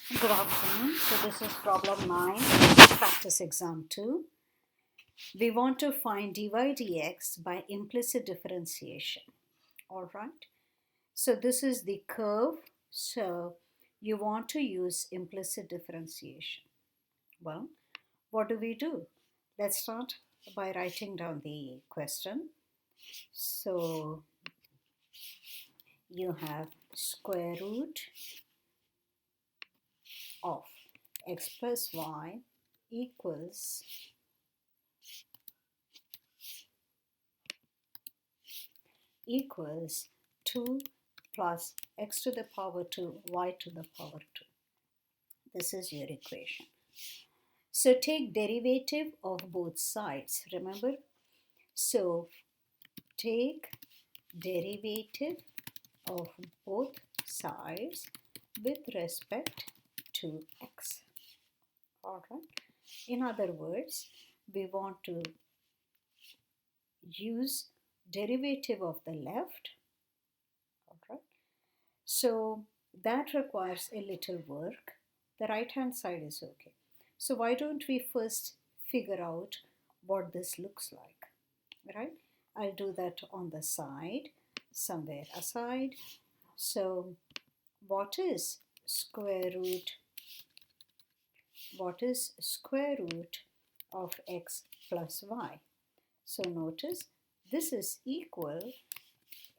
Good afternoon. So this is problem 9, practice exam 2. We want to find dy dx by implicit differentiation. All right. So this is the curve. So you want to use implicit differentiation. Well, what do? Let's start by writing down the question. So you have square root of x plus y equals 2 plus x to the power 2 y to the power 2. This is your equation. So take derivative of both sides. Remember? So take derivative of both sides with respect to x. All right. In other words, we want to use derivative of the left. All right. So that requires a little work. The right hand side is okay. So why don't we first figure out what this looks like, right? I'll do that on the side, somewhere aside. So what is square root of x plus y? So notice this is equal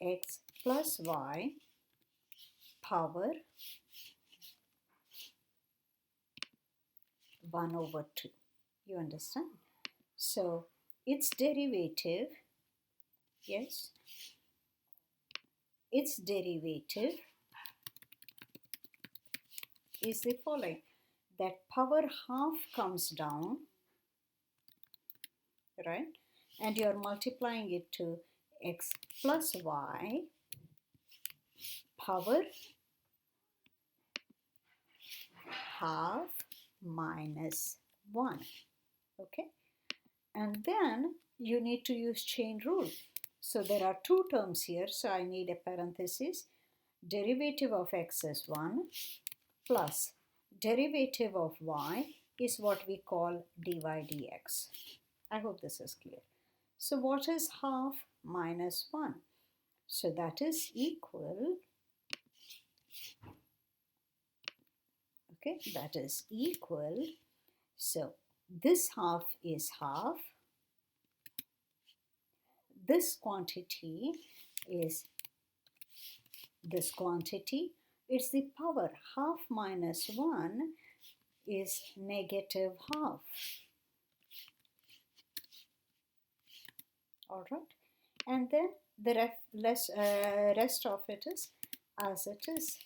x plus y power 1 over 2. You understand? So its derivative, yes, its derivative is the following, that power half comes down, right? And you're multiplying it to x plus y power half minus 1, okay? And then you need to use chain rule. So there are two terms here, so I need a parenthesis. Derivative of x is 1 plus derivative of y is what we call dy dx. I hope this is clear. So what is half minus 1? So that is equal, okay, that is equal. So this half is half. This quantity is this quantity. It's the power. Half minus 1 is negative half. All right. And then the rest of it is as it is.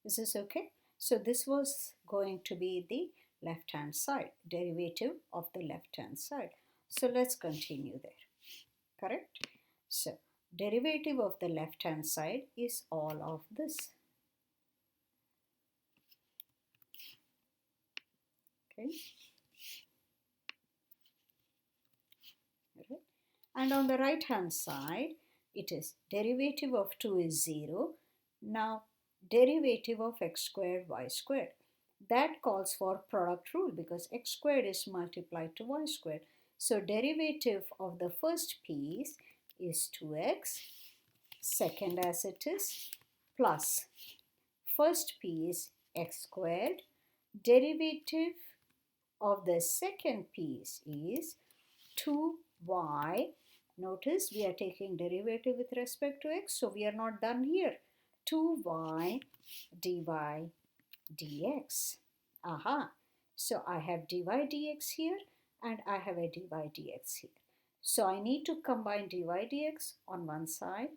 Is this okay? So this was going to be the left-hand side, derivative of the left-hand side. So let's continue there. Correct? So derivative of the left-hand side is all of this. Okay. Right. And on the right-hand side, it is derivative of 2 is 0. Now, derivative of x squared, y squared. That calls for product rule because x squared is multiplied to y squared. So, derivative of the first piece is 2x, second as it is, plus first piece x squared. Derivative of the second piece is 2y. Notice we are taking derivative with respect to x, so we are not done here. 2y dy dx. Aha. So I have dy dx here and I have a dy dx here. So I need to combine dy dx on one side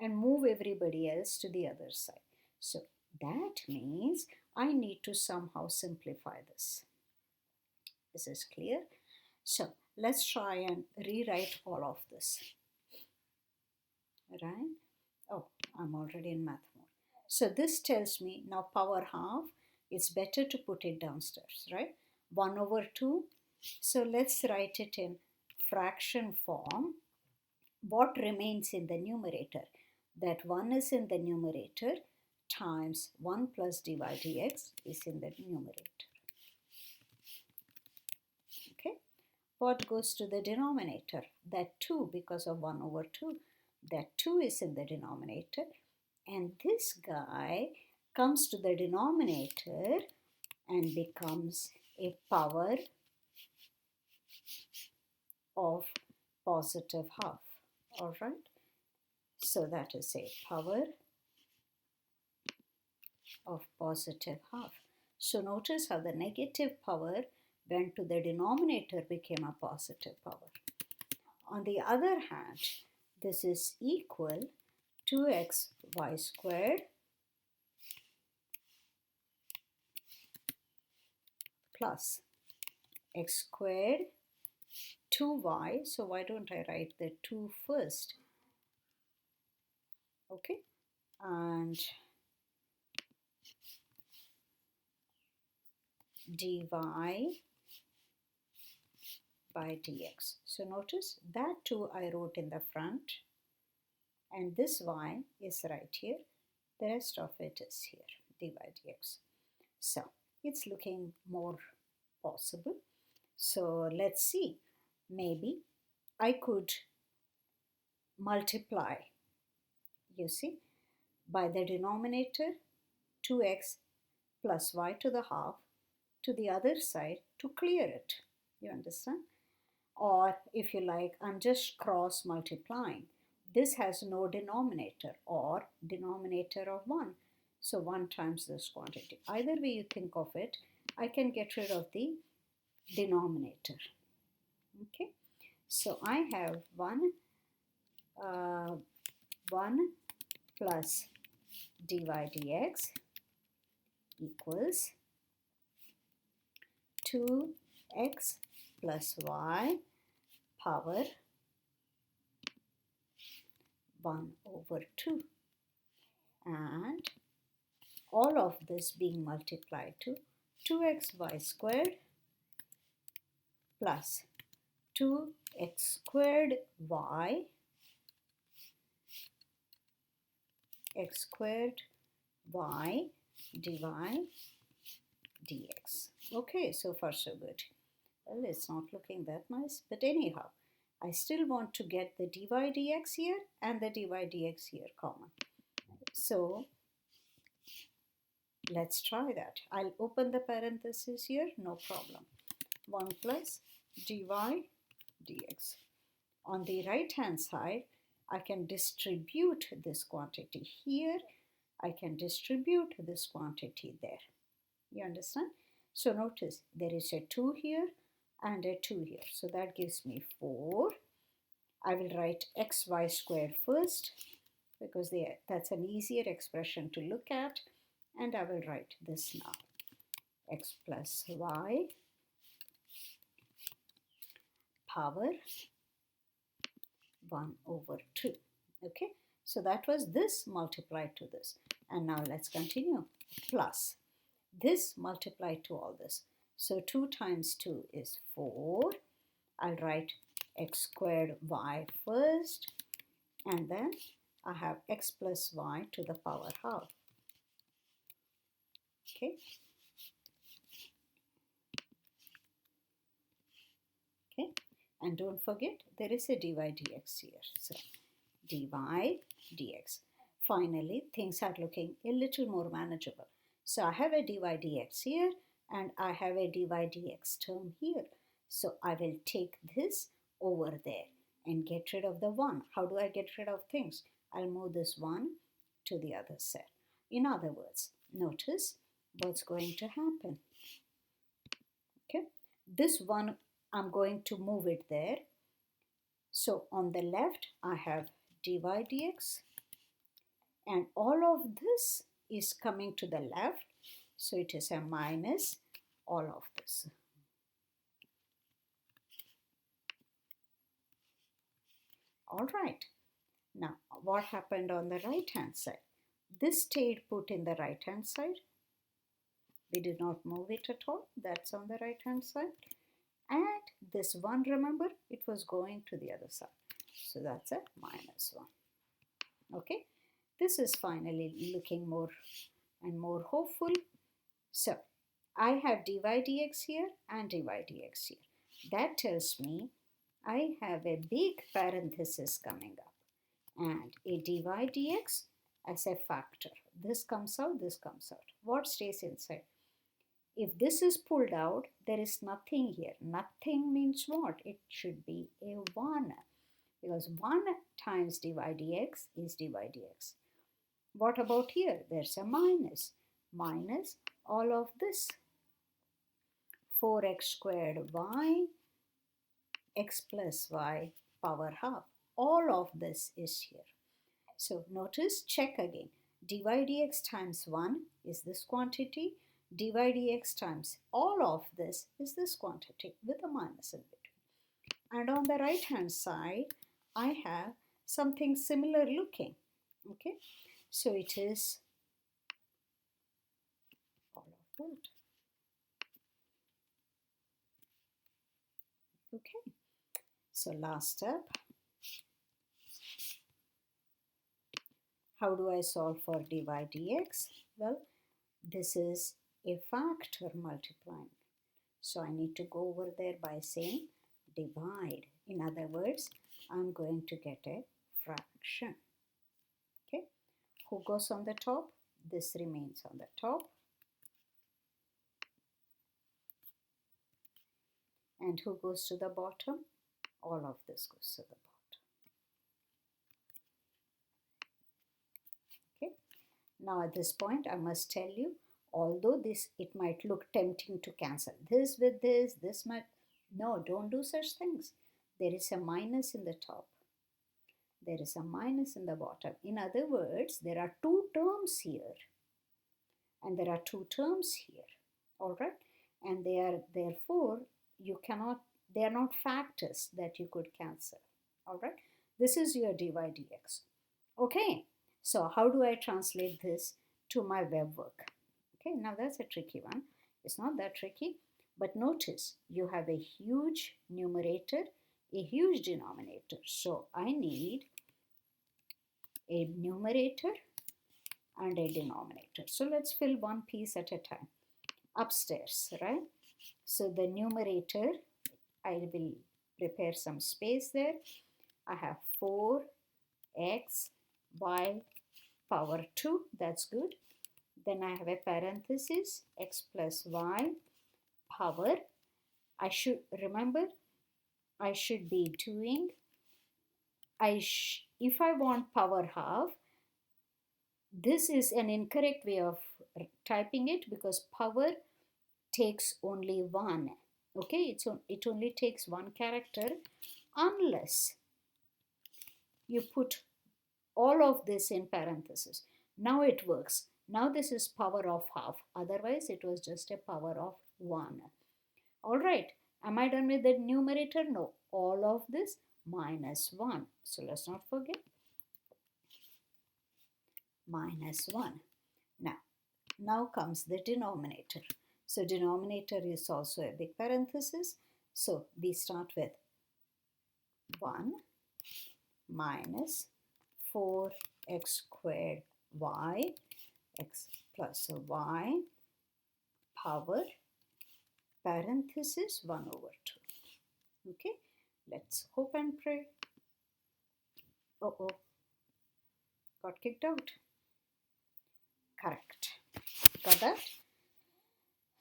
and move everybody else to the other side. So that means I need to somehow simplify this. This is clear? So let's try and rewrite all of this. Right? Oh, I'm already in math mode. So this tells me now power half, it's better to put it downstairs, right? 1 over 2. So let's write it in fraction form. What remains in the numerator? That 1 is in the numerator. times 1 plus dy dx is in the numerator. Okay. What goes to the denominator? That 2, because of 1 over 2. That 2 is in the denominator. And this guy comes to the denominator and becomes a power of positive half. All right. So that is a power of positive half. So notice how the negative power went to the denominator, became a positive power. On the other hand, this is equal 2x y squared plus x squared 2y. So why don't I write the 2 first? Okay. And dy by dx. So notice that 2 I wrote in the front, and this y is right here. The rest of it is here, dy dx. So it's looking more possible. So let's see. Maybe I could multiply, you see, by the denominator 2x plus y to the half to the other side to clear it. You understand? Or if you like, I'm just cross multiplying. This has no denominator or denominator of 1. So 1 times this quantity. Either way you think of it, I can get rid of the denominator. Okay. So I have 1 plus dy dx equals 2x plus y power 1 over 2, and all of this being multiplied to 2xy squared plus 2x squared y x squared y dy dx. Okay, so far so good. Well, it's not looking that nice, but anyhow, I still want to get the dy dx here and the dy dx here common. So let's try that. I'll open the parenthesis here, no problem. 1 plus dy dx. On the right hand side, I can distribute this quantity here. I can distribute this quantity there. You understand? So notice there is a 2 here and a 2 here. So that gives me 4. I will write xy squared first because that's an easier expression to look at. And I will write this now. X plus y power 1 over 2. Okay, so that was this multiplied to this. And now let's continue. Plus this multiplied to all this. So 2 times 2 is 4. I'll write x squared y first, and then I have x plus y to the power half. Okay. Okay, and don't forget there is a dy dx here. So dy dx. Finally, things are looking a little more manageable. So I have a dy dx here and I have a dy dx term here. So I will take this over there and get rid of the 1. How do I get rid of things? I'll move this 1 to the other side. In other words, notice what's going to happen. Okay, this 1, I'm going to move it there. So on the left, I have dy dx, and all of this is coming to the left. So it is a minus all of this. All right. Now, what happened on the right hand side? This stayed put in the right hand side. We did not move it at all. That's on the right hand side. And this 1, remember, it was going to the other side. So that's a minus 1. Okay. This is finally looking more and more hopeful. So I have dy dx here and dy dx here. That tells me I have a big parenthesis coming up and a dy dx as a factor. This comes out, this comes out. What stays inside? If this is pulled out, there is nothing here. Nothing means what? It should be a 1 because 1 times dy dx is dy dx. What about here? There's a minus. Minus all of this. 4x squared y, x plus y power half. All of this is here. So notice, check again. Dy dx times 1 is this quantity. Dy dx times all of this is this quantity with a minus in between. And on the right hand side, I have something similar looking. Okay, so it is all of that. Okay, so last step. How do I solve for dy dx? Well, this is a factor multiplying. So I need to go over there by saying divide. In other words, I'm going to get a fraction. Okay, who goes on the top? This remains on the top. And who goes to the bottom? All of this goes to the bottom. Okay, now at this point I must tell you, although it might look tempting to cancel this with this might, no, don't do such things. There is a minus in the top. There is a minus in the bottom. In other words, there are two terms here and there are two terms here. All right, and they are therefore they are not factors that you could cancel. All right, this is your dy dx. Okay, so how do I translate this to my web work? Okay, now that's a tricky one. It's not that tricky, but notice you have a huge numerator, a huge denominator. So I need a numerator and a denominator. So let's fill one piece at a time. Upstairs, right? So the numerator, I will prepare some space there. I have 4x y power 2, that's good. Then I have a parenthesis, x plus y power. I should remember, I should be doing, if I want power half, this is an incorrect way of typing it because power takes only 1. Okay, it only takes one character unless you put all of this in parentheses. Now it works. Now this is power of half. Otherwise, it was just a power of 1. All right. Am I done with the numerator? No. All of this minus 1. So let's not forget. Minus 1. Now comes the denominator. So denominator is also a big parenthesis. So we start with 1 minus 4x squared y, x plus y power parenthesis 1 over 2. Okay, let's hope and pray. Uh-oh, got kicked out. Correct. Got that?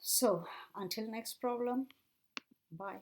So until next problem, bye.